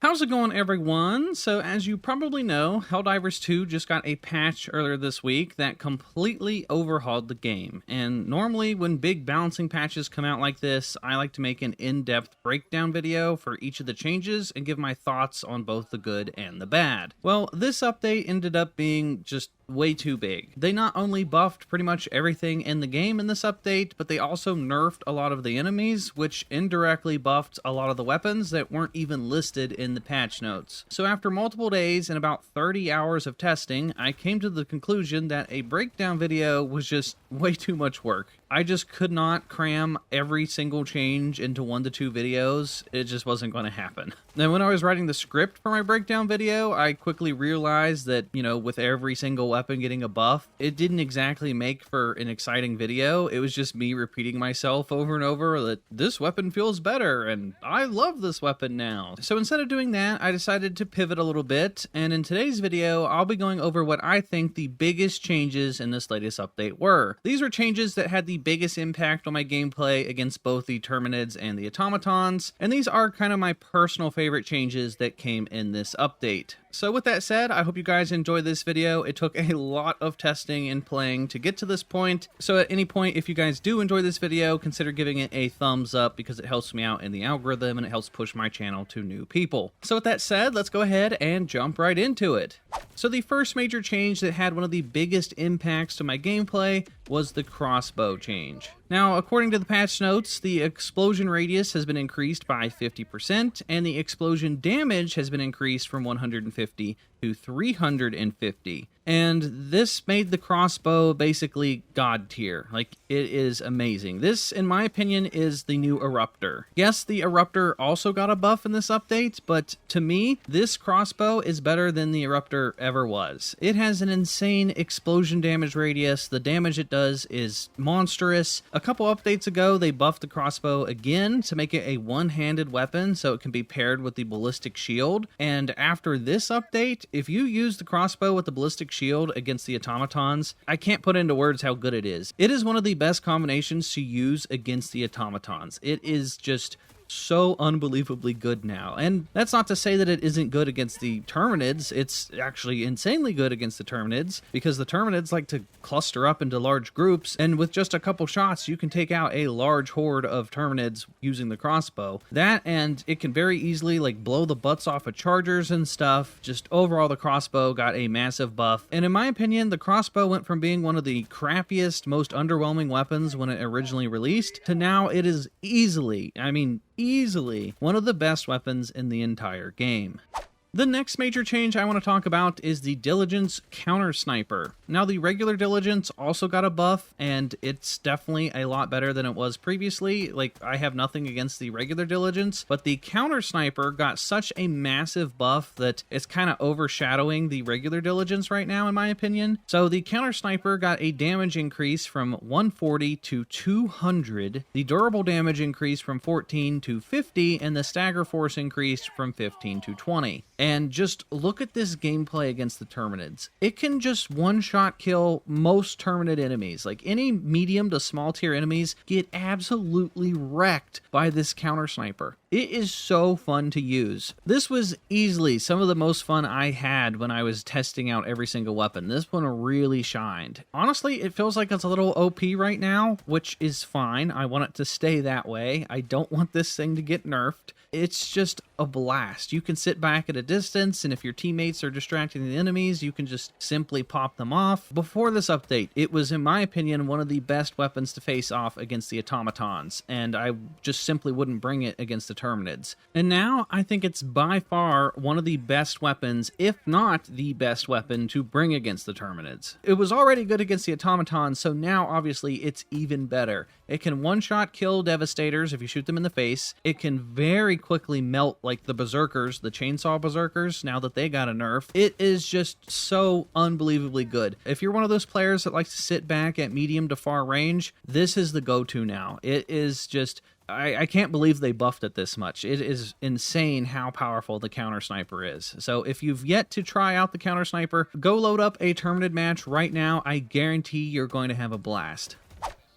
How's it going, everyone? So as you probably know, Helldivers 2 just got a patch earlier this week that completely overhauled the game. And normally when big balancing patches come out like this, I like to make an in-depth breakdown video for each of the changes and give my thoughts on both the good and the bad. Well, this update ended up being just way too big. They not only buffed pretty much everything in the game in this update, but they also nerfed a lot of the enemies, which indirectly buffed a lot of the weapons that weren't even listed in the patch notes. So after multiple days and about 30 hours of testing, I came to the conclusion that a breakdown video was just way too much work. I just could not cram every single change into 1 to 2 videos. It just wasn't going to happen. Then when I was writing the script for my breakdown video, I quickly realized that, with every single weapon getting a buff, it didn't exactly make for an exciting video. It was just me repeating myself over and over that this weapon feels better and I love this weapon now. So instead of doing that, I decided to pivot a little bit, and in today's video, I'll be going over what I think the biggest changes in this latest update were. These were changes that had the biggest impact on my gameplay against both the Terminids and the Automatons, and these are kind of my personal favorite changes that came in this update. So with that said, I hope you guys enjoyed this video. It took a lot of testing and playing to get to this point. So at any point, if you guys do enjoy this video, consider giving it a thumbs up because it helps me out in the algorithm and it helps push my channel to new people. So with that said, let's go ahead and jump right into it. So the first major change that had one of the biggest impacts to my gameplay was the crossbow change. Now, according to the patch notes, the explosion radius has been increased by 50%, and the explosion damage has been increased from 150 to 350. And this made the crossbow basically god tier. Like, it is amazing. This, in my opinion, is the new Eruptor. Yes, the Eruptor also got a buff in this update, but to me, this crossbow is better than the Eruptor ever was. It has an insane explosion damage radius. The damage it does is monstrous. A couple updates ago, they buffed the crossbow again to make it a one-handed weapon so it can be paired with the ballistic shield. And after this update, if you use the crossbow with the ballistic shield against the automatons, I can't put into words how good it is. It is one of the best combinations to use against the automatons. It is just so unbelievably good now. And that's not to say that it isn't good against the Terminids. It's actually insanely good against the Terminids because the Terminids like to cluster up into large groups, and with just a couple shots you can take out a large horde of Terminids using the crossbow. That, and it can very easily blow the butts off of chargers and stuff. Just overall, the crossbow got a massive buff, and in my opinion, the crossbow went from being one of the crappiest, most underwhelming weapons when it originally released to now it is easily one of the best weapons in the entire game. The next major change I want to talk about is the Diligence Counter Sniper. Now, the regular Diligence also got a buff, and it's definitely a lot better than it was previously. I have nothing against the regular Diligence, but the Counter Sniper got such a massive buff that it's kind of overshadowing the regular Diligence right now, in my opinion. So the Counter Sniper got a damage increase from 140 to 200, the durable damage increased from 14 to 50, and the stagger force increased from 15 to 20. And just look at this gameplay against the Terminids. It can just one-shot kill most Terminid enemies. Any medium to small tier enemies get absolutely wrecked by this counter sniper. It is so fun to use. This was easily some of the most fun I had when I was testing out every single weapon. This one really shined. Honestly, it feels like it's a little OP right now, which is fine. I want it to stay that way. I don't want this thing to get nerfed. It's just a blast. You can sit back at a distance, and if your teammates are distracting the enemies, you can just simply pop them off. Before this update, it was, in my opinion, one of the best weapons to face off against the automatons, and I just simply wouldn't bring it against the Terminids. And now, I think it's by far one of the best weapons, if not the best weapon, to bring against the Terminids. It was already good against the automatons, so now, obviously, it's even better. It can one-shot kill Devastators if you shoot them in the face. It can very quickly melt the Berserkers, the Chainsaw Berserkers, now that they got a nerf. It is just so unbelievably good. If you're one of those players that likes to sit back at medium to far range, this is the go-to now. It is just... I can't believe they buffed it this much. It is insane how powerful the counter sniper is. So if you've yet to try out the counter sniper, go load up a Terminid match right now. I guarantee you're going to have a blast.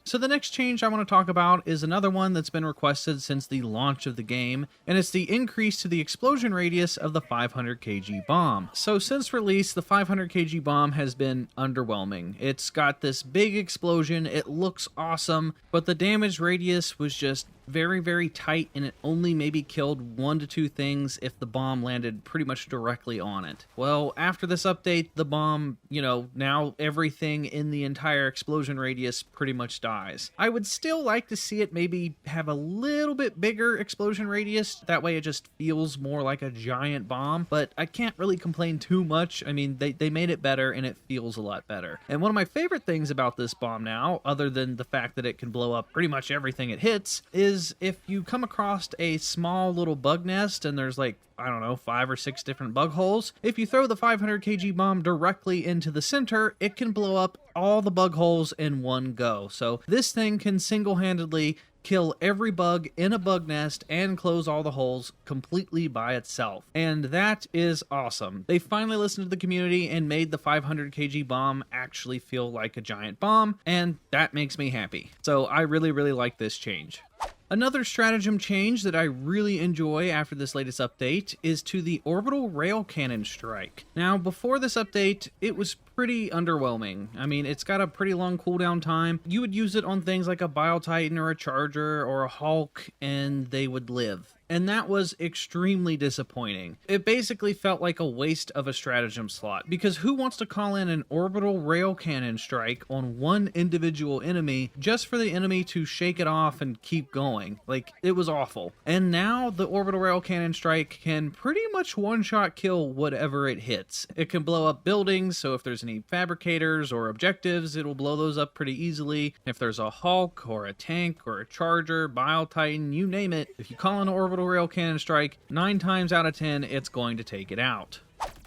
So the next change I want to talk about is another one that's been requested since the launch of the game, and it's the increase to the explosion radius of the 500 kg bomb. So since release, the 500 kg bomb has been underwhelming. It's got this big explosion, it looks awesome, but the damage radius was just very tight, and it only maybe killed 1 to 2 things if the bomb landed pretty much directly on it. Well, after this update, the bomb, now everything in the entire explosion radius pretty much dies. I would still like to see it maybe have a little bit bigger explosion radius, that way it just feels more like a giant bomb, but I can't really complain too much. I mean, they made it better and it feels a lot better. And one of my favorite things about this bomb now, other than the fact that it can blow up pretty much everything it hits, is if you come across a small little bug nest and there's like, I don't know, 5 or 6 different bug holes, if you throw the 500 kg bomb directly into the center, it can blow up all the bug holes in one go. So this thing can single-handedly kill every bug in a bug nest and close all the holes completely by itself. And that is awesome. They finally listened to the community and made the 500 kg bomb actually feel like a giant bomb, and that makes me happy. So I really like this change. Another stratagem change that I really enjoy after this latest update is to the orbital rail cannon strike. Now, before this update, it was pretty underwhelming. I mean, it's got a pretty long cooldown time. You would use it on things like a Bile Titan or a Charger or a Hulk, and they would live. And that was extremely disappointing. It basically felt like a waste of a stratagem slot, because who wants to call in an orbital rail cannon strike on one individual enemy just for the enemy to shake it off and keep going? Like, it was awful. And now the orbital rail cannon strike can pretty much one-shot kill whatever it hits. It can blow up buildings, so if there's any fabricators or objectives, it'll blow those up pretty easily. If there's a Hulk or a tank or a Charger, Bile Titan, you name it, if you call in an orbital rail cannon strike, 9 times out of 10, it's going to take it out.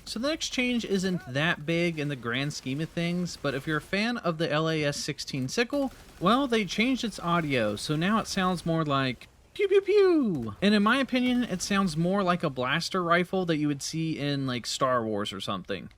So the next change isn't that big in the grand scheme of things, but if you're a fan of the LAS-16 sickle, well, they changed its audio, so now it sounds more like pew pew pew. And in my opinion, it sounds more like a blaster rifle that you would see in like Star Wars or something.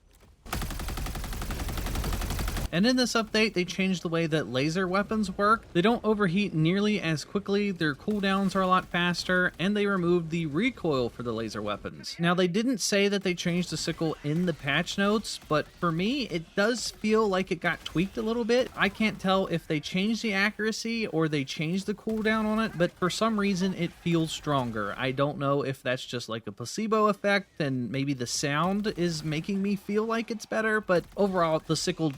And in this update, they changed the way that laser weapons work. They don't overheat nearly as quickly, their cooldowns are a lot faster, and they removed the recoil for the laser weapons. Now, they didn't say that they changed the sickle in the patch notes, but for me, it does feel like it got tweaked a little bit. I can't tell if they changed the accuracy or they changed the cooldown on it, but for some reason, it feels stronger. I don't know if that's just like a placebo effect, and maybe the sound is making me feel like it's better, but overall, the sickle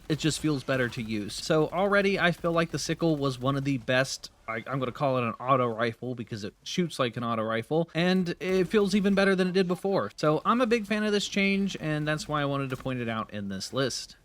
it just feels better to use. So already I feel like the sickle was one of the best, I'm going to call it an auto rifle because it shoots like an auto rifle, and it feels even better than it did before. So I'm a big fan of this change, and that's why I wanted to point it out in this list.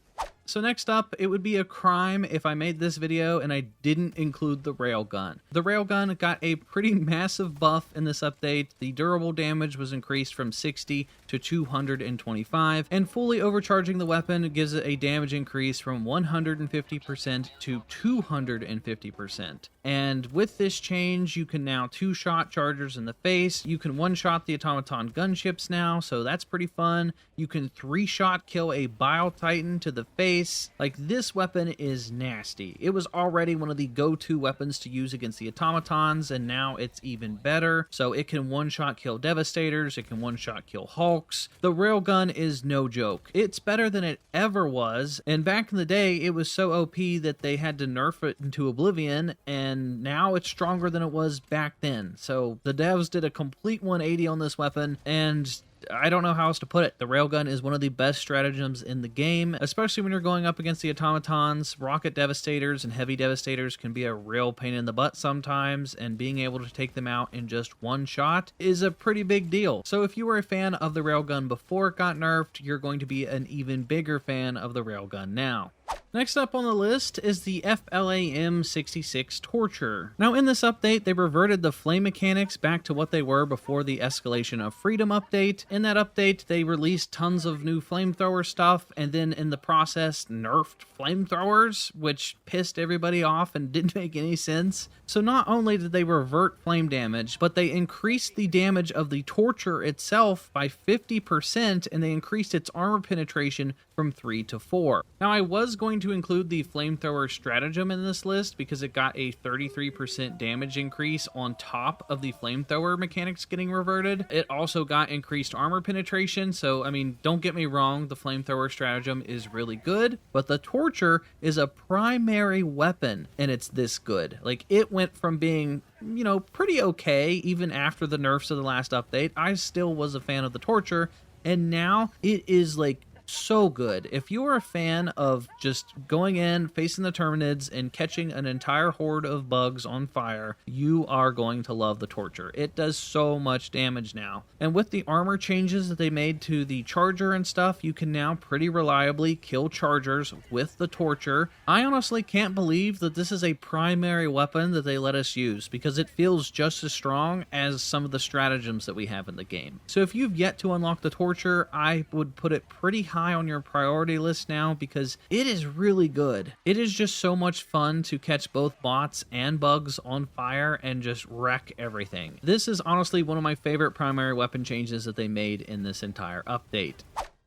So next up, it would be a crime if I made this video and I didn't include the railgun. The railgun got a pretty massive buff in this update. The durable damage was increased from 60 to 225, and fully overcharging the weapon gives it a damage increase from 150% to 250%. And with this change, you can now 2-shot Chargers in the face. You can 1-shot the automaton gunships now, so that's pretty fun. You can 3-shot kill a Bile Titan to the face. Like, this weapon is nasty. It was already one of the go-to weapons to use against the automatons, and now it's even better. So it can 1-shot kill Devastators, it can 1-shot kill Hulks. The railgun is no joke. It's better than it ever was, and back in the day, it was so OP that they had to nerf it into oblivion, and now it's stronger than it was back then. So the devs did a complete 180 on this weapon, and I don't know how else to put it. The railgun is one of the best stratagems in the game, especially when you're going up against the automatons. Rocket Devastators and Heavy Devastators can be a real pain in the butt sometimes, and being able to take them out in just one shot is a pretty big deal. So if you were a fan of the railgun before it got nerfed, you're going to be an even bigger fan of the railgun now. Next up on the list is the FLAM-66 Torture. Now in this update, they reverted the flame mechanics back to what they were before the Escalation of Freedom update. In that update, they released tons of new flamethrower stuff, and then in the process, nerfed flamethrowers, which pissed everybody off and didn't make any sense. So not only did they revert flame damage, but they increased the damage of the Torture itself by 50%, and they increased its armor penetration from 3 to 4. Now I was going to include the flamethrower stratagem in this list because it got a 33% damage increase on top of the flamethrower mechanics getting reverted. It also got increased armor penetration, so I mean, don't get me wrong, the flamethrower stratagem is really good, but the torture is a primary weapon and it's this good. Like, it went from being, you know, pretty okay even after the nerfs of the last update. I still was a fan of the torture, and now it is like so good. If you are a fan of just going in, facing the Terminids, and catching an entire horde of bugs on fire, you are going to love the torture. It does so much damage now. And with the armor changes that they made to the charger and stuff, you can now pretty reliably kill chargers with the torture. I honestly can't believe that this is a primary weapon that they let us use, because it feels just as strong as some of the stratagems that we have in the game. So if you've yet to unlock the torture, I would put it pretty high on your priority list now, because it is really good. It is just so much fun to catch both bots and bugs on fire and just wreck everything. This is honestly one of my favorite primary weapon changes that they made in this entire update.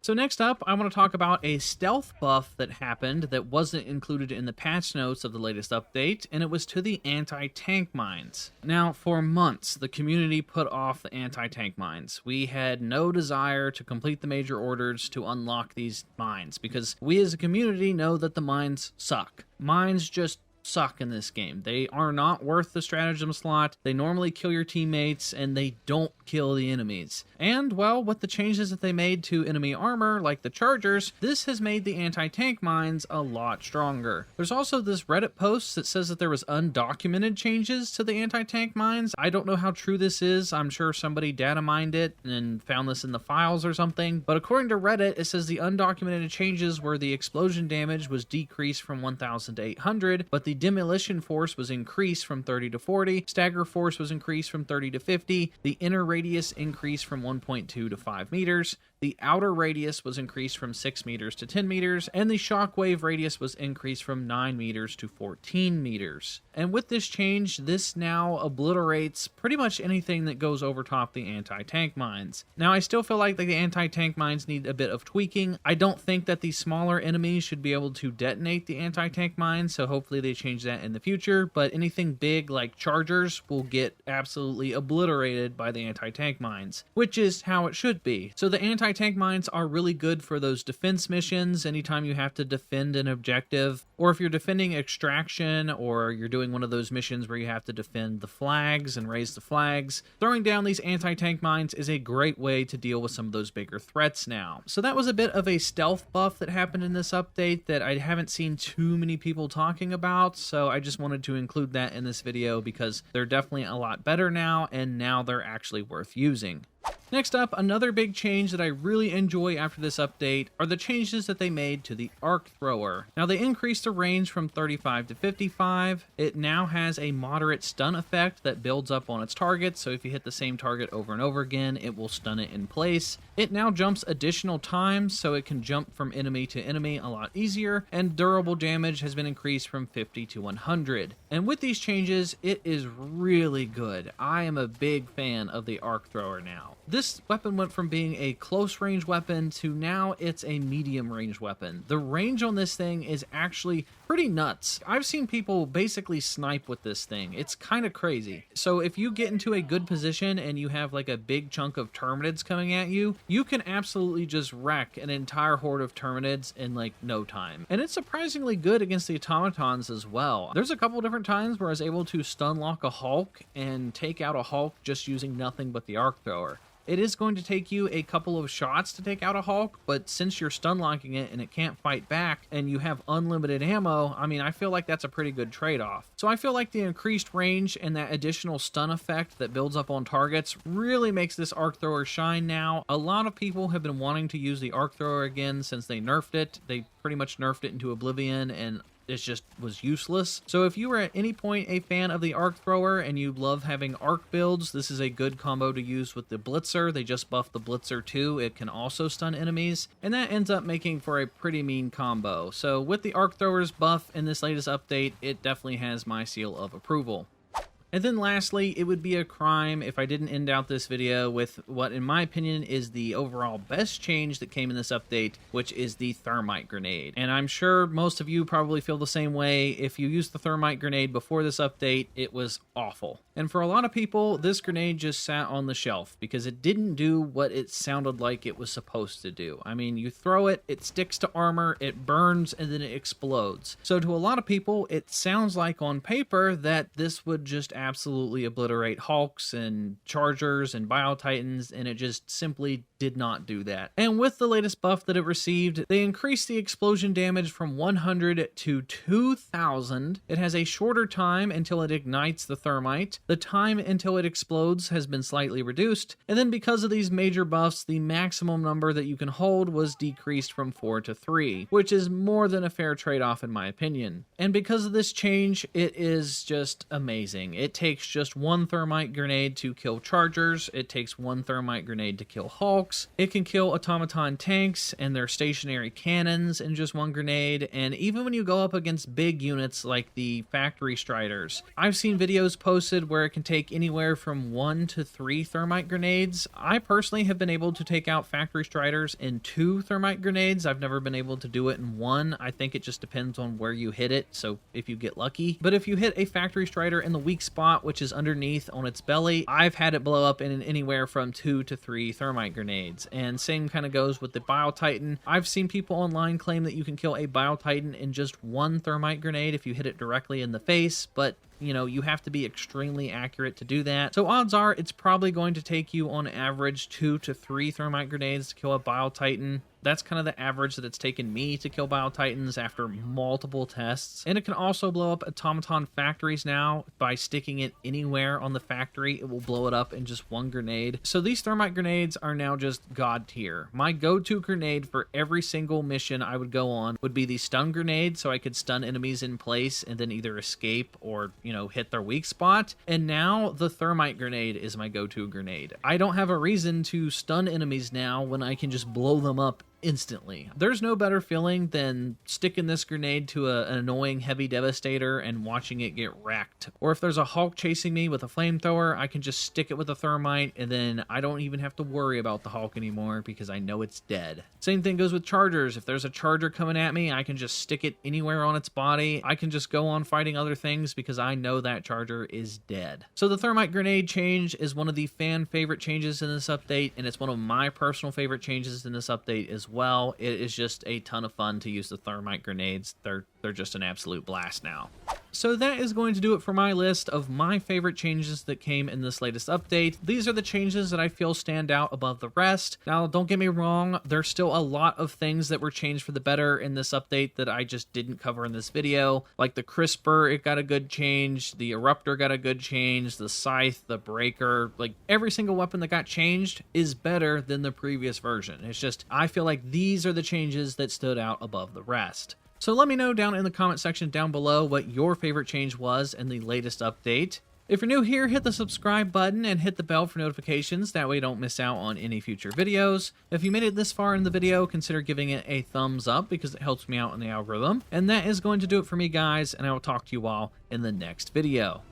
So next up, I want to talk about a stealth buff that happened that wasn't included in the patch notes of the latest update, and it was to the anti-tank mines. Now, for months, the community put off the anti-tank mines. We had no desire to complete the major orders to unlock these mines, because we as a community know that the mines suck. Mines just suck in this game. They are not worth the stratagem slot. They normally kill your teammates, and they don't kill the enemies. And, well, with the changes that they made to enemy armor, like the chargers, this has made the anti-tank mines a lot stronger. There's also this Reddit post that says that there was undocumented changes to the anti-tank mines. I don't know how true this is. I'm sure somebody data mined it and found this in the files or something. But according to Reddit, it says the undocumented changes were the explosion damage was decreased from 1,000 to 800, but the demolition force was increased from 30 to 40, stagger force was increased from 30 to 50, the inner radius increased from 1.2 to 5 meters, the outer radius was increased from 6 meters to 10 meters, and the shockwave radius was increased from 9 meters to 14 meters. And with this change, this now obliterates pretty much anything that goes over top the anti-tank mines. Now, I still feel like the anti-tank mines need a bit of tweaking. I don't think that the smaller enemies should be able to detonate the anti-tank mines, so hopefully they change that in the future, but anything big like chargers will get absolutely obliterated by the anti-tank mines, which is how it should be. So the anti-tank mines are really good for those defense missions, anytime you have to defend an objective, or if you're defending extraction, or you're doing one of those missions where you have to defend the flags and raise the flags. Throwing down these anti-tank mines is a great way to deal with some of those bigger threats now. So that was a bit of a stealth buff that happened in this update that I haven't seen too many people talking about, so I just wanted to include that in this video because they're definitely a lot better now, and now they're actually worth using. Next up, another big change that I really enjoy after this update are the changes that they made to the arc thrower. Now, they increased the range from 35 to 55. It now has a moderate stun effect that builds up on its target, so if you hit the same target over and over again, it will stun it in place. It now jumps additional times, so it can jump from enemy to enemy a lot easier, and durable damage has been increased from 50 to 100. And with these changes, it is really good. I am a big fan of the arc thrower now. This weapon went from being a close range weapon to now it's a medium range weapon. The range on this thing is actually pretty nuts. I've seen people basically snipe with this thing. It's kind of crazy. So if you get into a good position and you have like a big chunk of Terminids coming at you, you can absolutely just wreck an entire horde of Terminids in like no time. And it's surprisingly good against the automatons as well. There's a couple different times where I was able to stun lock a Hulk and take out a Hulk just using nothing but the arc thrower. It is going to take you a couple of shots to take out a Hulk, but since you're stun locking it and it can't fight back and you have unlimited ammo, I mean, I feel like that's a pretty good trade-off. So I feel like the increased range and that additional stun effect that builds up on targets really makes this arc thrower shine now. A lot of people have been wanting to use the arc thrower again since they nerfed it. They pretty much nerfed it into oblivion, and it just was useless. So if you were at any point a fan of the arc thrower and you love having arc builds, this is a good combo to use with the blitzer. They just buffed the blitzer too. It can also stun enemies, and that ends up making for a pretty mean combo. So with the arc thrower's buff in this latest update, it definitely has my seal of approval. And then lastly, it would be a crime if I didn't end out this video with what, in my opinion, is the overall best change that came in this update, which is the thermite grenade. And I'm sure most of you probably feel the same way. If you used the thermite grenade before this update, it was awful. And for a lot of people, this grenade just sat on the shelf because it didn't do what it sounded like it was supposed to do. I mean, you throw it, it sticks to armor, it burns, and then it explodes. So to a lot of people, it sounds like on paper that this would just absolutely obliterate Hulks and Chargers and Bio-Titans, and it just simply did not do that. And with the latest buff that it received, they increased the explosion damage from 100 to 2000. It has a shorter time until it ignites the thermite. The time until it explodes has been slightly reduced, and then because of these major buffs, the maximum number that you can hold was decreased from 4 to 3, which is more than a fair trade-off in my opinion. And because of this change, it is just amazing. It takes just one thermite grenade to kill Chargers, it takes one thermite grenade to kill Hulks, it can kill automaton tanks and their stationary cannons in just one grenade, and even when you go up against big units like the factory striders, I've seen videos posted where it can take anywhere from 1 to 3 thermite grenades. I personally have been able to take out factory striders in 2 thermite grenades. I've never been able to do it in 1. I think it just depends on where you hit it, so if you get lucky. But if you hit a factory strider in the weak spot, which is underneath on its belly, I've had it blow up in anywhere from 2 to 3 thermite grenades. And same kind of goes with the Bio-Titan. I've seen people online claim that you can kill a Bio-Titan in just 1 thermite grenade if you hit it directly in the face, but you know, you have to be extremely accurate to do that. So odds are it's probably going to take you on average 2 to 3 thermite grenades to kill a Bio-Titan. That's kind of the average that it's taken me to kill Bio-Titans after multiple tests. And it can also blow up automaton factories now. By sticking it anywhere on the factory, it will blow it up in just 1 grenade. So these thermite grenades are now just god tier. My go-to grenade for every single mission I would go on would be the stun grenade, so I could stun enemies in place and then either escape or, you know, hit their weak spot. And now the thermite grenade is my go-to grenade. I don't have a reason to stun enemies now when I can just blow them up instantly. There's no better feeling than sticking this grenade to an annoying heavy devastator and watching it get wrecked. Or if there's a Hulk chasing me with a flamethrower, I can just stick it with a thermite and then I don't even have to worry about the Hulk anymore because I know it's dead. Same thing goes with Chargers. If there's a Charger coming at me, I can just stick it anywhere on its body. I can just go on fighting other things because I know that Charger is dead. So the thermite grenade change is one of the fan favorite changes in this update, and it's one of my personal favorite changes in this update as well. It is just a ton of fun to use the thermite grenades. They're just an absolute blast now. So that is going to do it for my list of my favorite changes that came in this latest update. These are the changes that I feel stand out above the rest. Now, don't get me wrong, there's still a lot of things that were changed for the better in this update that I just didn't cover in this video. Like the Crisper, it got a good change, the Eruptor got a good change, the Scythe, the Breaker, like every single weapon that got changed is better than the previous version. It's just, I feel like these are the changes that stood out above the rest. So let me know down in the comment section down below what your favorite change was in the latest update. If you're new here, hit the subscribe button and hit the bell for notifications, that way you don't miss out on any future videos. If you made it this far in the video, consider giving it a thumbs up because it helps me out in the algorithm. And that is going to do it for me, guys, and I will talk to you all in the next video.